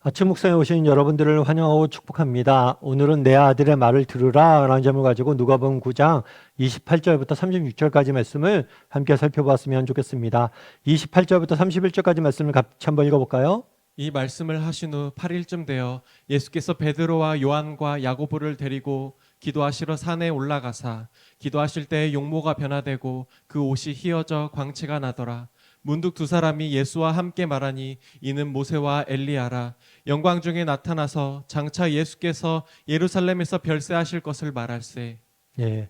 아침 묵상에 오신 여러분들을 환영하고 축복합니다. 오늘은 내 아들의 말을 들으라 라는 제목을 가지고 누가복음 9장 28절부터 36절까지 말씀을 함께 살펴보았으면 좋겠습니다. 28절부터 31절까지 말씀을 같이 한번 읽어볼까요? 이 말씀을 하신 후 8일쯤 되어 예수께서 베드로와 요한과 야고보를 데리고 기도하시러 산에 올라가사 기도하실 때 용모가 변화되고 그 옷이 휘어져 광채가 나더라. 문득 두 사람이 예수와 함께 말하니 이는 모세와 엘리야라. 영광 중에 나타나서 장차 예수께서 예루살렘에서 별세하실 것을 말할세. 예,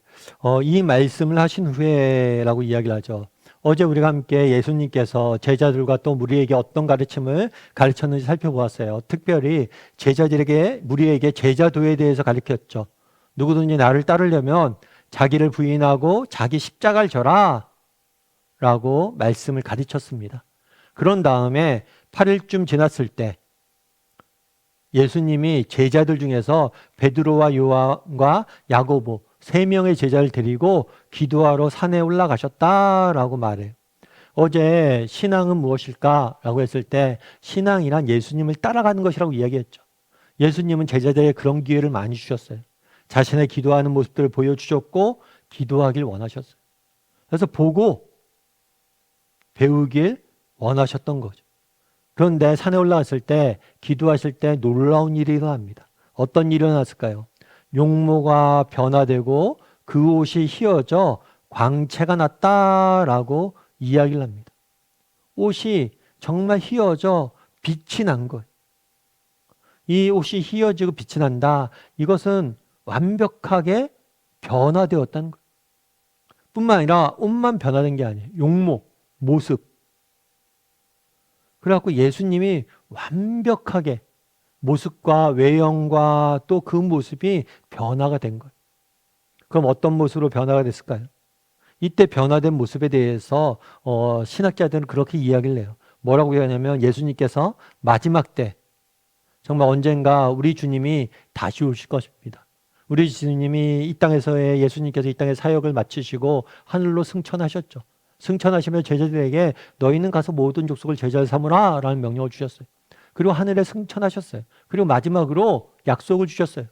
이 말씀을 하신 후에라고 이야기를 하죠. 어제 우리가 함께 예수님께서 제자들과 또 무리에게 어떤 가르침을 가르쳤는지 살펴보았어요. 특별히 제자들에게, 무리에게 제자도에 대해서 가르쳤죠. 누구든지 나를 따르려면 자기를 부인하고 자기 십자가를 져라 라고 말씀을 가르쳤습니다. 그런 다음에 8일쯤 지났을 때 예수님이 제자들 중에서 베드로와 요한과 야고보 3명의 제자를 데리고 기도하러 산에 올라가셨다라고 말해요. 어제 신앙은 무엇일까라고 했을 때 신앙이란 예수님을 따라가는 것이라고 이야기했죠. 예수님은 제자들에게 그런 기회를 많이 주셨어요. 자신의 기도하는 모습들을 보여주셨고 기도하길 원하셨어요. 그래서 보고 배우길 원하셨던 거죠. 그런데 산에 올라갔을 때 기도하실 때 놀라운 일이 일어납니다. 어떤 일이 일어났을까요? 용모가 변화되고 그 옷이 휘어져 광채가 났다라고 이야기를 합니다. 옷이 정말 휘어져 빛이 난 거예요. 이 옷이 휘어지고 빛이 난다. 이것은 완벽하게 변화되었다는 거예요. 뿐만 아니라 옷만 변화된 게 아니에요. 용모, 모습. 그래갖고 예수님이 완벽하게 모습과 외형과 또 그 모습이 변화가 된 거예요. 그럼 어떤 모습으로 변화가 됐을까요? 이때 변화된 모습에 대해서 신학자들은 그렇게 이야기를 해요. 뭐라고 이야기하냐면 예수님께서 마지막 때 정말 언젠가 우리 주님이 다시 오실 것입니다. 우리 주님이 이 땅에서의 예수님께서 이 땅의 사역을 마치시고 하늘로 승천하셨죠. 승천하시며 제자들에게 너희는 가서 모든 족속을 제자를 삼으라 라는 명령을 주셨어요. 그리고 하늘에 승천하셨어요. 그리고 마지막으로 약속을 주셨어요.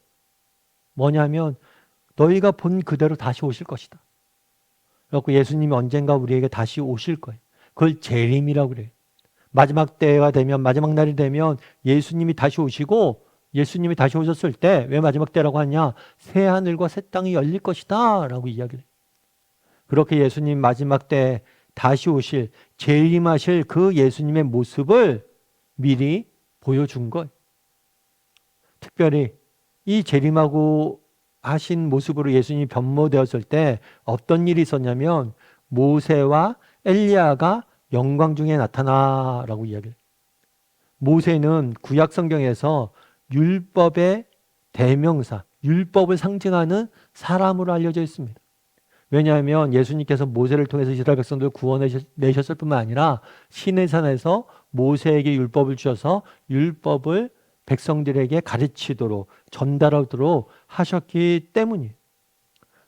뭐냐면 너희가 본 그대로 다시 오실 것이다. 그래서 예수님이 언젠가 우리에게 다시 오실 거예요. 그걸 재림이라고 그래요. 마지막 때가 되면, 마지막 날이 되면 예수님이 다시 오시고, 예수님이 다시 오셨을 때 왜 마지막 때라고 하냐? 새 하늘과 새 땅이 열릴 것이다 라고 이야기를 해요. 그렇게 예수님 마지막 때 다시 오실, 재림하실 그 예수님의 모습을 미리 보여준 거예요. 특별히 이 재림하고 하신 모습으로 예수님이 변모되었을 때 어떤 일이 있었냐면 모세와 엘리야가 영광 중에 나타나라고 이야기해요. 모세는 구약 성경에서 율법의 대명사, 율법을 상징하는 사람으로 알려져 있습니다. 왜냐하면 예수님께서 모세를 통해서 이스라엘 백성들을 구원내셨을 뿐만 아니라 시내산에서 모세에게 율법을 주셔서 율법을 백성들에게 가르치도록 전달하도록 하셨기 때문이에요.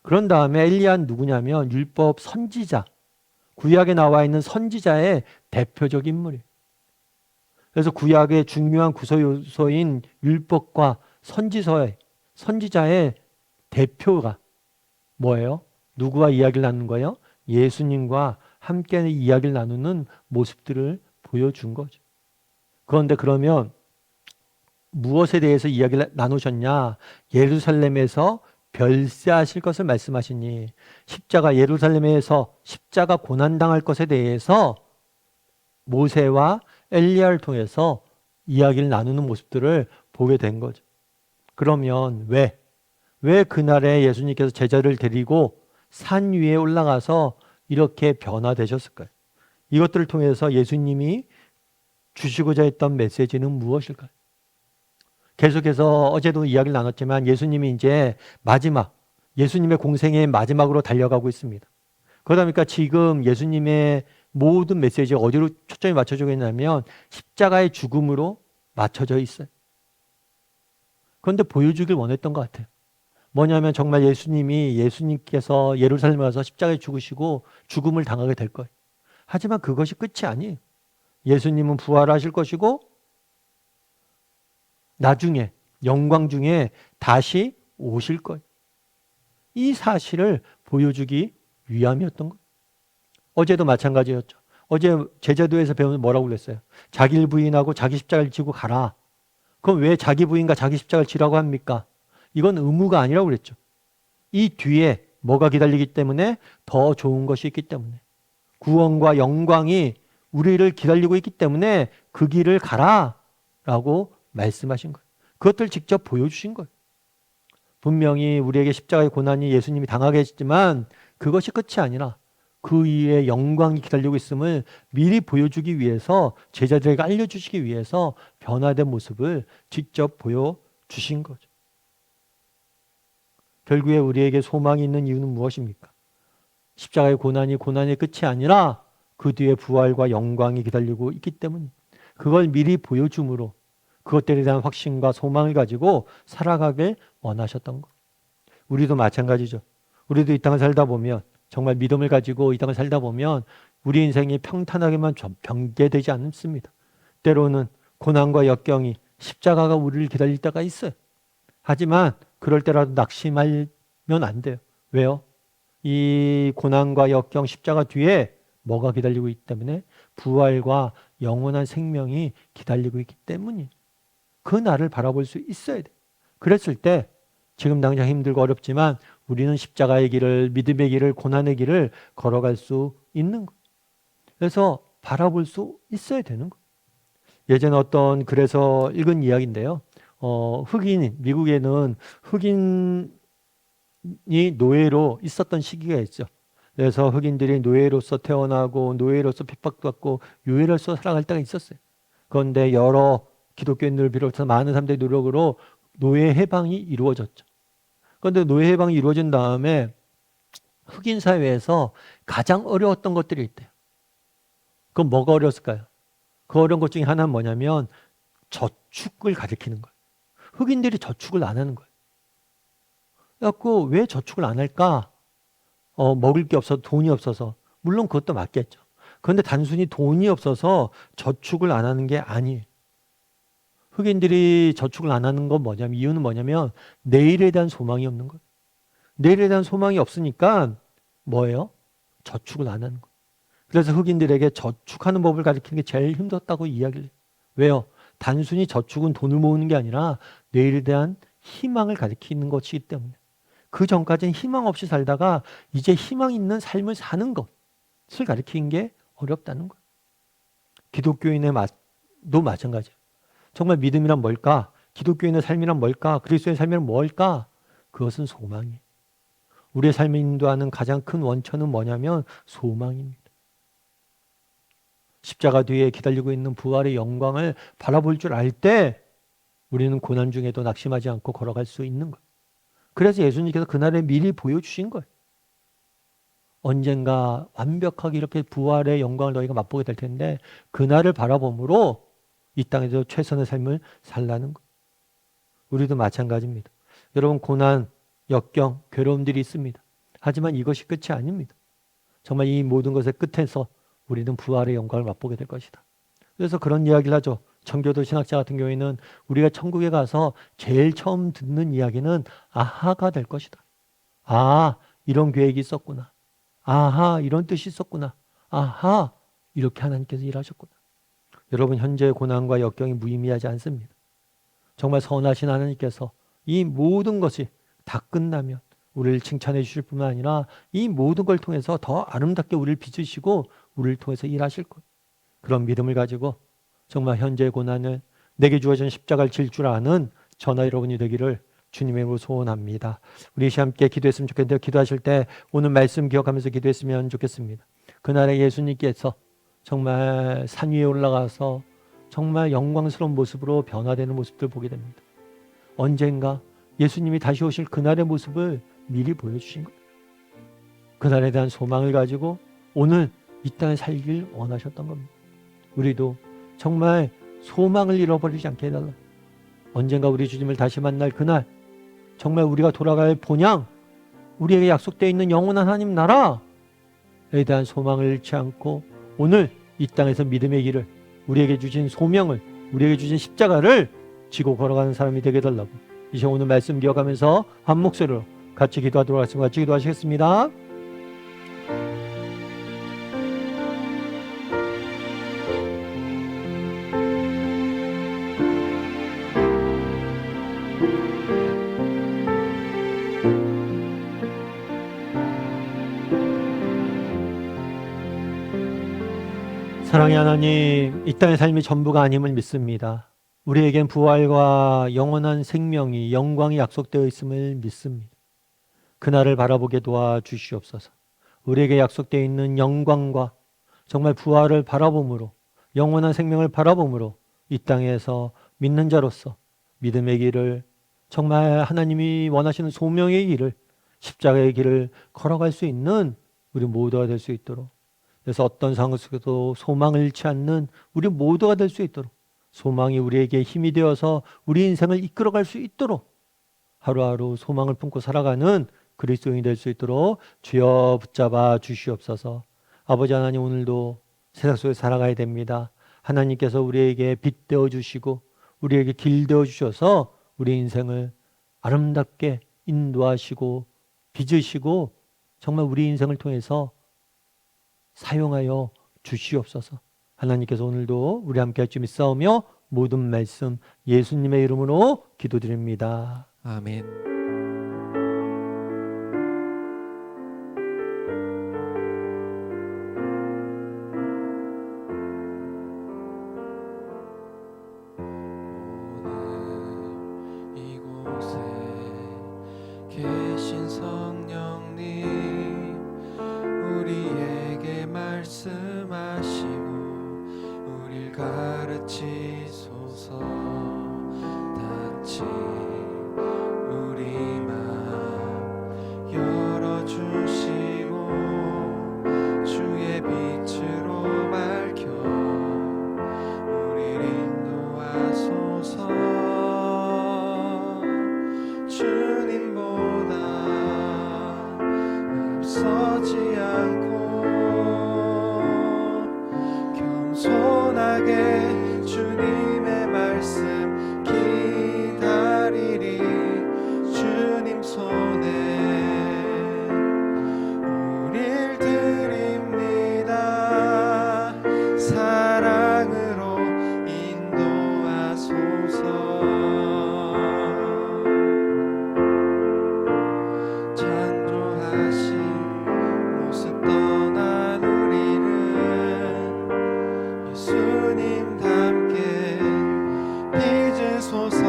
그런 다음에 엘리야는 누구냐면 율법 선지자, 구약에 나와 있는 선지자의 대표적 인물이에요. 그래서 구약의 중요한 구조 요소인 율법과 선지자의 대표가 뭐예요? 누구와 이야기를 나누는 거예요? 예수님과 함께 이야기를 나누는 모습들을 보여준 거죠. 그런데 그러면 무엇에 대해서 이야기를 나누셨냐? 예루살렘에서 별세하실 것을 말씀하시니 예루살렘에서 십자가 고난당할 것에 대해서 모세와 엘리야를 통해서 이야기를 나누는 모습들을 보게 된 거죠. 그러면 왜 그날에 예수님께서 제자를 데리고 산 위에 올라가서 이렇게 변화되셨을까요? 이것들을 통해서 예수님이 주시고자 했던 메시지는 무엇일까요? 계속해서 어제도 이야기를 나눴지만 예수님이 이제 예수님의 공생의 마지막으로 달려가고 있습니다. 그러다 보니까 지금 예수님의 모든 메시지가 어디로 초점이 맞춰져 있냐면 십자가의 죽음으로 맞춰져 있어요. 그런데 보여주길 원했던 것 같아요. 뭐냐면 정말 예수님께서 예루살렘에 와서 십자가에 죽으시고 죽음을 당하게 될 거예요. 하지만 그것이 끝이 아니에요. 예수님은 부활하실 것이고 나중에 영광 중에 다시 오실 거예요. 이 사실을 보여주기 위함이었던 거예요. 어제도 마찬가지였죠. 어제 제자도에서 배우는 뭐라고 그랬어요? 자기를 부인하고 자기 십자가를 지고 가라. 그럼 왜 자기 부인과 자기 십자가를 지라고 합니까? 이건 의무가 아니라고 그랬죠. 이 뒤에 뭐가 기다리기 때문에 더 좋은 것이 있기 때문에 구원과 영광이 우리를 기다리고 있기 때문에 그 길을 가라라고 말씀하신 거예요. 그것들 직접 보여주신 거예요. 분명히 우리에게 십자가의 고난이 예수님이 당하게 했지만 그것이 끝이 아니라 그 이후에 영광이 기다리고 있음을 미리 보여주기 위해서 제자들에게 알려주시기 위해서 변화된 모습을 직접 보여주신 거죠. 결국에 우리에게 소망이 있는 이유는 무엇입니까? 십자가의 고난이 고난의 끝이 아니라 그 뒤에 부활과 영광이 기다리고 있기 때문에 그걸 미리 보여줌으로 그것들에 대한 확신과 소망을 가지고 살아가길 원하셨던 것. 우리도 마찬가지죠. 우리도 이 땅을 살다 보면 정말 믿음을 가지고 이 땅을 살다 보면 우리 인생이 평탄하게만 전개되지 않습니다. 때로는 고난과 역경이 십자가가 우리를 기다릴 때가 있어요. 하지만 그럴 때라도 낙심하면 안 돼요. 왜요? 이 고난과 역경 십자가 뒤에 뭐가 기다리고 있기 때문에 부활과 영원한 생명이 기다리고 있기 때문이에요. 그 날을 바라볼 수 있어야 돼요. 그랬을 때 지금 당장 힘들고 어렵지만 우리는 십자가의 길을, 믿음의 길을, 고난의 길을 걸어갈 수 있는 거예요. 그래서 바라볼 수 있어야 되는 거예요. 예전에 어떤 글에서 읽은 이야기인데요. 미국에는 흑인이 노예로 있었던 시기가 있죠. 그래서 흑인들이 노예로서 태어나고 노예로서 핍박받고 유해로서 살아갈 때가 있었어요. 그런데 여러 기독교인들을 비롯해서 많은 사람들의 노력으로 노예 해방이 이루어졌죠. 그런데 노예 해방이 이루어진 다음에 흑인 사회에서 가장 어려웠던 것들이 있대요. 그럼 뭐가 어려웠을까요? 그 어려운 것 중에 하나는 뭐냐면 저축을 가리키는 거예요. 흑인들이 저축을 안 하는 거예요. 그래갖고 왜 저축을 안 할까? 먹을 게 없어서, 돈이 없어서. 물론 그것도 맞겠죠. 그런데 단순히 돈이 없어서 저축을 안 하는 게 아니에요. 흑인들이 저축을 안 하는 건 뭐냐면, 이유는 뭐냐면 내일에 대한 소망이 없는 거예요. 내일에 대한 소망이 없으니까 뭐예요? 저축을 안 하는 거예요. 그래서 흑인들에게 저축하는 법을 가르치는 게 제일 힘들었다고 이야기를 해요. 왜요? 단순히 저축은 돈을 모으는 게 아니라 내일에 대한 희망을 가리키는 것이기 때문에 그 전까지는 희망 없이 살다가 이제 희망 있는 삶을 사는 것을 가리키는 게 어렵다는 거예요. 기독교인도 마찬가지예요. 정말 믿음이란 뭘까? 기독교인의 삶이란 뭘까? 그리스도의 삶이란 뭘까? 그것은 소망이에요. 우리의 삶을 인도하는 가장 큰 원천은 뭐냐면 소망입니다. 십자가 뒤에 기다리고 있는 부활의 영광을 바라볼 줄 알 때 우리는 고난 중에도 낙심하지 않고 걸어갈 수 있는 거예요. 그래서 예수님께서 그날에 미리 보여주신 거예요. 언젠가 완벽하게 이렇게 부활의 영광을 너희가 맛보게 될 텐데 그날을 바라봄으로 이 땅에서 최선의 삶을 살라는 것. 우리도 마찬가지입니다. 여러분 고난, 역경, 괴로움들이 있습니다. 하지만 이것이 끝이 아닙니다. 정말 이 모든 것의 끝에서 우리는 부활의 영광을 맛보게 될 것이다. 그래서 그런 이야기를 하죠. 청교도 신학자 같은 경우에는 우리가 천국에 가서 제일 처음 듣는 이야기는 아하가 될 것이다. 아, 이런 계획이 있었구나. 아하, 이런 뜻이 있었구나. 아하, 이렇게 하나님께서 일하셨구나. 여러분 현재의 고난과 역경이 무의미하지 않습니다. 정말 선하신 하나님께서 이 모든 것이 다 끝나면 우리를 칭찬해 주실 뿐만 아니라 이 모든 걸 통해서 더 아름답게 우리를 빚으시고 우리를 통해서 일하실 거예요. 그런 믿음을 가지고 정말 현재의 고난을 내게 주어진 십자가를 질 줄 아는 저나 여러분이 되기를 주님의 이름으로 소원합니다. 우리 함께 기도했으면 좋겠는데요. 기도하실 때 오늘 말씀 기억하면서 기도했으면 좋겠습니다. 그날에 예수님께서 정말 산 위에 올라가서 정말 영광스러운 모습으로 변화되는 모습들 보게 됩니다. 언젠가 예수님이 다시 오실 그날의 모습을 미리 보여주신 거예요. 그날에 대한 소망을 가지고 오늘 이 땅에 살길 원하셨던 겁니다. 우리도 정말 소망을 잃어버리지 않게 해달라. 언젠가 우리 주님을 다시 만날 그날 정말 우리가 돌아갈 본향 우리에게 약속되어 있는 영원한 하나님 나라에 대한 소망을 잃지 않고 오늘 이 땅에서 믿음의 길을 우리에게 주신 소명을 우리에게 주신 십자가를 지고 걸어가는 사람이 되게 달라고 이제 오늘 말씀 기억하면서 한 목소리로 같이 기도하도록 하겠습니다. 같이 기도하시겠습니다. 사랑의 하나님, 이 땅의 삶이 전부가 아님을 믿습니다. 우리에겐 부활과 영원한 생명이 영광이 약속되어 있음을 믿습니다. 그날을 바라보게 도와주시옵소서. 우리에게 약속되어 있는 영광과 정말 부활을 바라봄으로 영원한 생명을 바라봄으로 이 땅에서 믿는 자로서 믿음의 길을 정말 하나님이 원하시는 소명의 길을 십자가의 길을 걸어갈 수 있는 우리 모두가 될 수 있도록 그래서 어떤 상황 속에도 소망을 잃지 않는 우리 모두가 될 수 있도록 소망이 우리에게 힘이 되어서 우리 인생을 이끌어갈 수 있도록 하루하루 소망을 품고 살아가는 그리스도인이 될 수 있도록 주여 붙잡아 주시옵소서. 아버지 하나님 오늘도 세상 속에 살아가야 됩니다. 하나님께서 우리에게 빛 되어 주시고 우리에게 길 되어 주셔서 우리 인생을 아름답게 인도하시고 빚으시고 정말 우리 인생을 통해서 사용하여 주시옵소서. 하나님께서 오늘도 우리 함께 할 줄 믿사오며 모든 말씀 예수님의 이름으로 기도드립니다. 아멘. 오늘 이곳에 계신 성령님 우리에게 말씀하시고 우릴 가르치소서. 닫힌 우리 맘 열어주시고 주의 빛으로 밝혀 우릴 인도하소서. 주님보다 앞서지 않고 겸손하게 주님의 말씀 기다리리. 주님 손에 우릴 드립니다. 사랑으로 인도하소서. 창조하신 모습 떠난 우리를 예수님 닮게 빚으소서.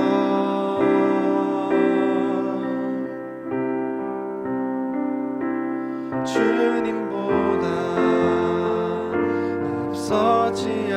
주님보다 앞서지